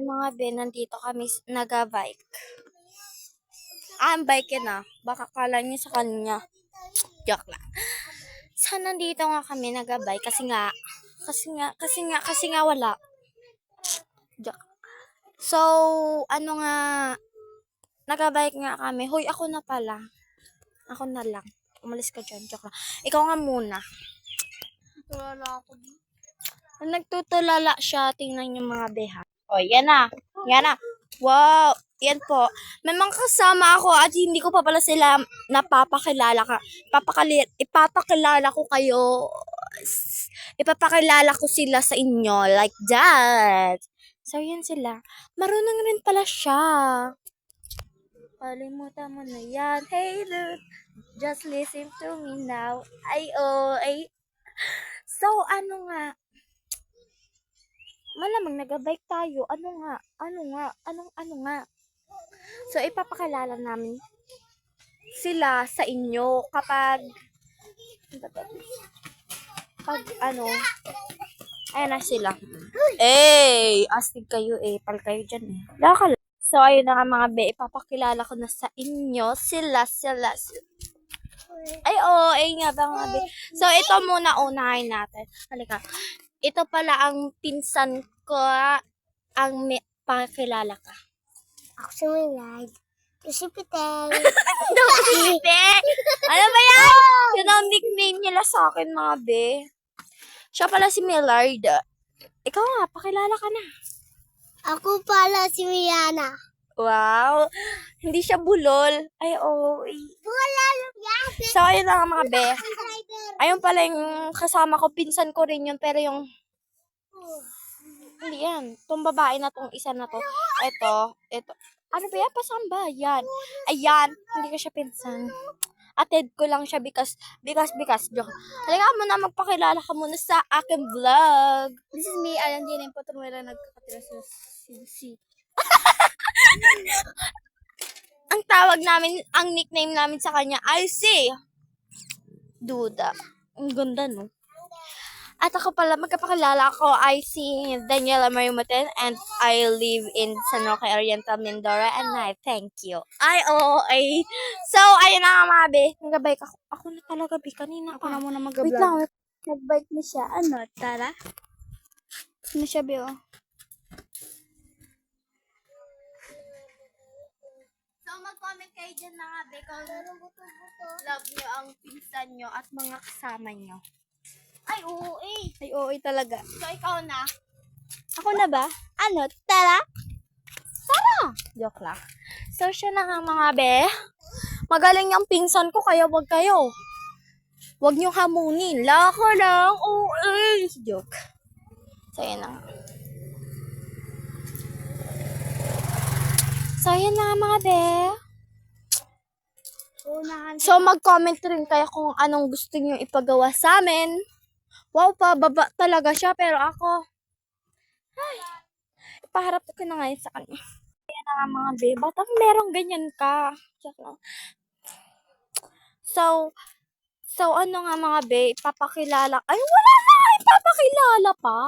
mga be, nandito kami naga-bike. Ang bike yun Baka kala niyo sa kanya. Joke lang. So, nandito nga kami naga-bike kasi nga wala. Joke. So, naga-bike nga kami. Hoy, ako na pala. Ako na lang. Umalis ka dyan. Joke lang. Ikaw nga muna. Tulala ako din. Nagtutulala siya. Tingnan yung mga beha. O, yan na. Yan na. Wow. Yan po. May mga kasama ako at hindi ko pa pala sila napapakilala ka. Ipapakilala ko kayo. Ipapakilala ko sila sa inyo. Like that. So, yan sila. Marunong rin pala siya. Kalimutan mo na yan. Hey, look. Just listen to me now. Ay. So, malamang nag-bike tayo. Ano nga? So, ipapakilala namin sila sa inyo kapag ayan na sila. Astig kayo pal kayo dyan Laka lang. So, ayun na nga mga be, ipapakilala ko na sa inyo sila. Ayun nga ba mga be. So, ito muna unahin natin. Halika. Ito pala ang pinsan ko, pakilala ka. Ako si Milad. Si Pitel. Ano ba yan? Yun ang nickname nila sa akin, mga be. Siya pala si Millard. Ikaw nga, pakilala ka na. Ako pala si Rihanna. Wow. Hindi siya bulol. Bulal! So, ayun na nga mga be. Ayun pala yung kasama ko. Pinsan ko rin yun. Pero yung hindi yan. Itong babae na tong isa na to. Ito. Ano ba yan? Pasamba. Yan. Ayan. Hindi ko siya pinsan. Atid ko lang siya because. Joke. Halika mo na, magpakilala ka muna sa aking vlog. This is me, Alan Din. Yung patron lang nagkakatira sa CC. Ang nickname namin sa kanya ay si Duda. Ang ganda, no? At ako pala, magkapakilala ako ay si Daniela Marimaten and I live in San Roque Oriental, Mindoro and I thank you. So, ayun na nga mga be. Nag-bike ako. Ako na talaga, be. Kanina Ako pa. na muna mag-vlog. Wait lang. Nag-bike na siya. Tara? Ano siya, Beo? So, mag-comment kayo dyan na nga be kung love nyo ang pinsan nyo at mga kasama nyo. Ay, oo talaga. So, ikaw na. Ako na ba? Tara? Joke lang. So, siya na nga mga be. Magaling yung pinsan ko, kaya wag kayo. Wag nyo hamunin. Lako lang. Joke. So, yan na nga. So, yan na nga mga be. So, mag-comment rin kayo kung anong gusto nyo ipagawa sa amin. Wow, baba talaga siya. Pero ako, ipaharap ko na ngayon sa kanya. Yan na nga mga be. Batang merong ganyan ka. So, ano nga mga be, ipapakilala. Ay, wala na! Ipapakilala pa?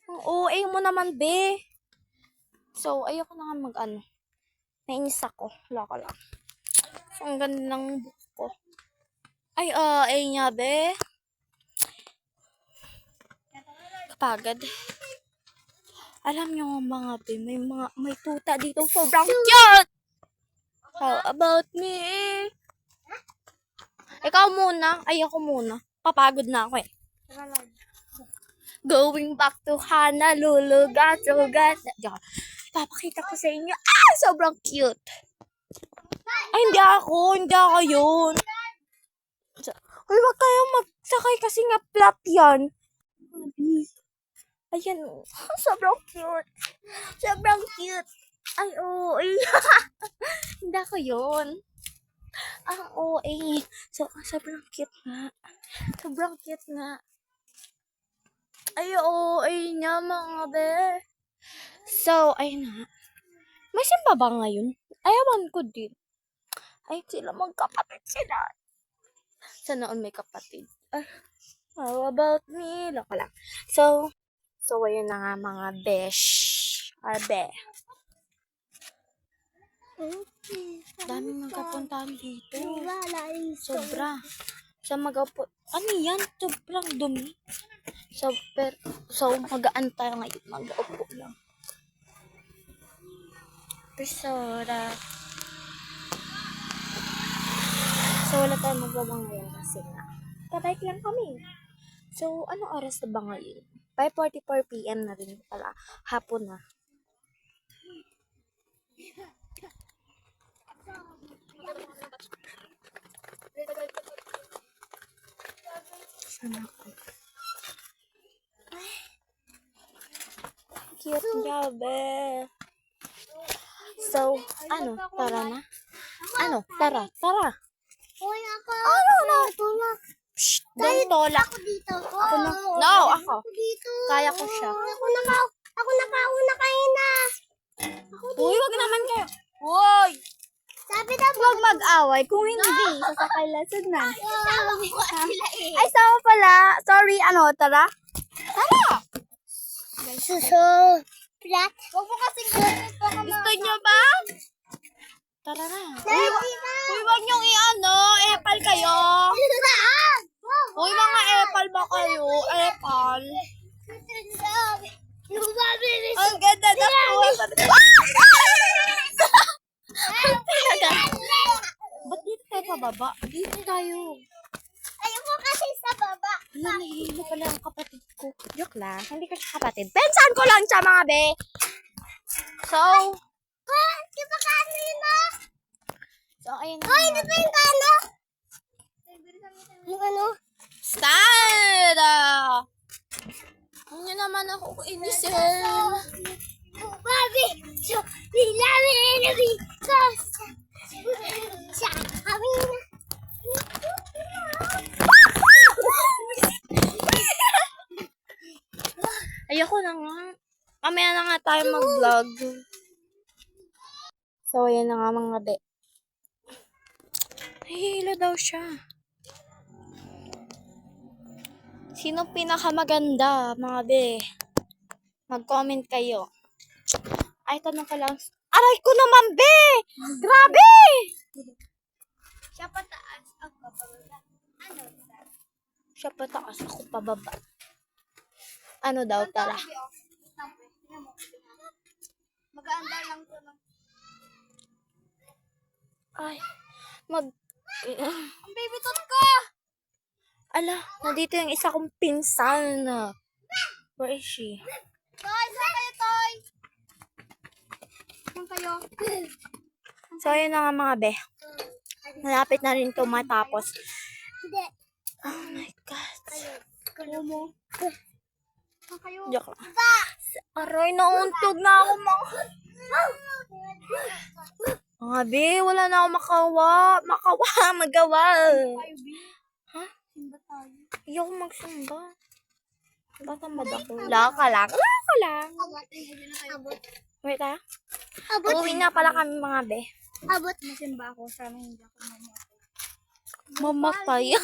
Ang OA mo naman, be. So, ayoko na nga nainis ako. Wala ka lang. So, ang ganda ng book ko. Ay, niya, be. Kapagad. Alam nyo mga be, may tuta dito. Sobrang cute! How about me? Ikaw muna. Ako muna. Papagod na ako Going back to Honolulu, Gat. Papakita ko sa inyo. Sobrang cute. Ay, hindi ako yun. Uy, wag kayong magsakay kasi nga flap yan. Ayan, sobrang cute. Ay, hindi ako yun. Sobrang cute nga. Ay, niya mga be. So, ayun na. May simba ba ngayon? Ayawan ko din. Ay, sila magkapatid sila. Sana may kapatid. How about me? Loko lang. So, ayun na nga mga besh. Arbe. Daming nagkapuntahan dito. Sobra. Sa magapo. Ano yan? Sobrang dumi. So magaan tayo ngayon. Mag-upo lang. Persora. So wala tayong magawa ngayon kasi na. Kabike lang kami. So ano oras na ba ngayon? 5:44 PM na rin pala. Hapon na. Sana ako. Cute niya, be. So, ano? Tara na? Ano? Tara. Uy, ako. Ano na? Tulak. Shh, don't tolak. Ako dito. Ako na. No, ako. Dito. Kaya ko siya. Ako nakauna kayo na. Uy, wag naman kayo. Uy! Sabi na Huwag mag-away. Kung hindi, sasakay lasod na. sila eh. Ay, sama pala. Sorry, ano, tara? Tara! Suso. Plat. Huwag mo kasing ganit. Gusto nyo ba? Tara na. Uy, wag nyong i-ano. Epal kayo. Uy, mga epal ba kayo? Epal. Ang ganda na po. Talaga. Ba't dito tayo pababa? Dito tayo. Ayoko kasi sa baba. Wala, nahihilo pala ang kapatid ko. Joke lang. Hindi ko siya kapatid. Pensan ko lang siya, mga be. So, Di ba kano yun na? ayun na. Hoy, di ba yung kano? Yung ano? Stand! Hindi naman ako inisin. Bobby, so, we love it and we siya, kami na. Ayoko na nga. Mamaya na nga tayo mag-vlog. So, ayan na nga mga be. Nahihilo daw siya. Sino pinakamaganda, mga be? Mag-comment kayo. Ay, tanong ko lang. Aray ko naman, be! Grabe! Siya pataas, ako pababa. Ano? Siya pataas, ako pababa. Ano daw, tara. Mag-aandar lang to. Ay, Ang baby tot ko! ala, nandito yung isa kong pinsan. Where is she? Toy, saan kayo, Toy? Saan kayo? So, ayun na nga mga be. Malapit na rin ito matapos. Hindi. Oh my God. Kalo mo. Saan kayo? Joke lang. Aray, nauntog na ako mga... Mga be, wala na ako magawa. Ha? Simba tayo. Ayoko magsimba. Batamad ako. Laka lang. Abot. Wait ha? Abot. Uuwi na pala kami mga be. Abot. Masimba ako. Sana hindi ako Mamatay.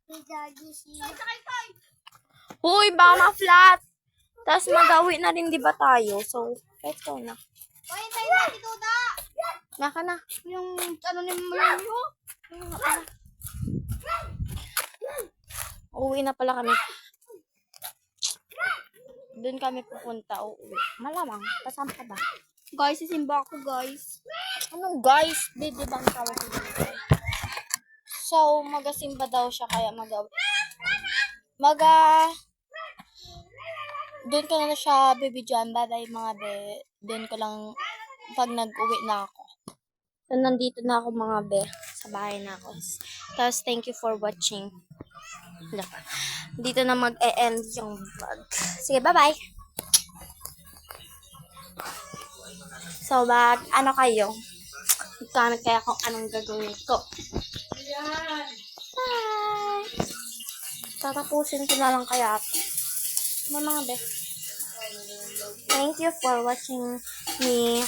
May daddy siya. Huy, baka ma-flat. Tapos magawi na rin di ba tayo? So, let's go na. Hoy, tayo na, Tito Da! Naka na. Yung ano ni Malamyo? Uuwi na pala kami. Doon kami pupunta. Uuwi. Malamang. Kasama ka ba? Guys, sisimba ako, guys. Anong guys? Di ba ang tawag dito? So, magasimba daw siya kaya doon ko na siya bibidyoan. Bye-bye mga be. Doon ko lang pag nag-uwi na ako. So, nandito na ako mga be. Sa bahay na ako. Tapos, thank you for watching. Dito na mag-e-end yung vlog. Sige, bye-bye. So, ano kayo? Comment kaya kung anong gagawin ko. Bye! Tatapusin ko na lang kaya ito. Mga be. Thank you for watching me.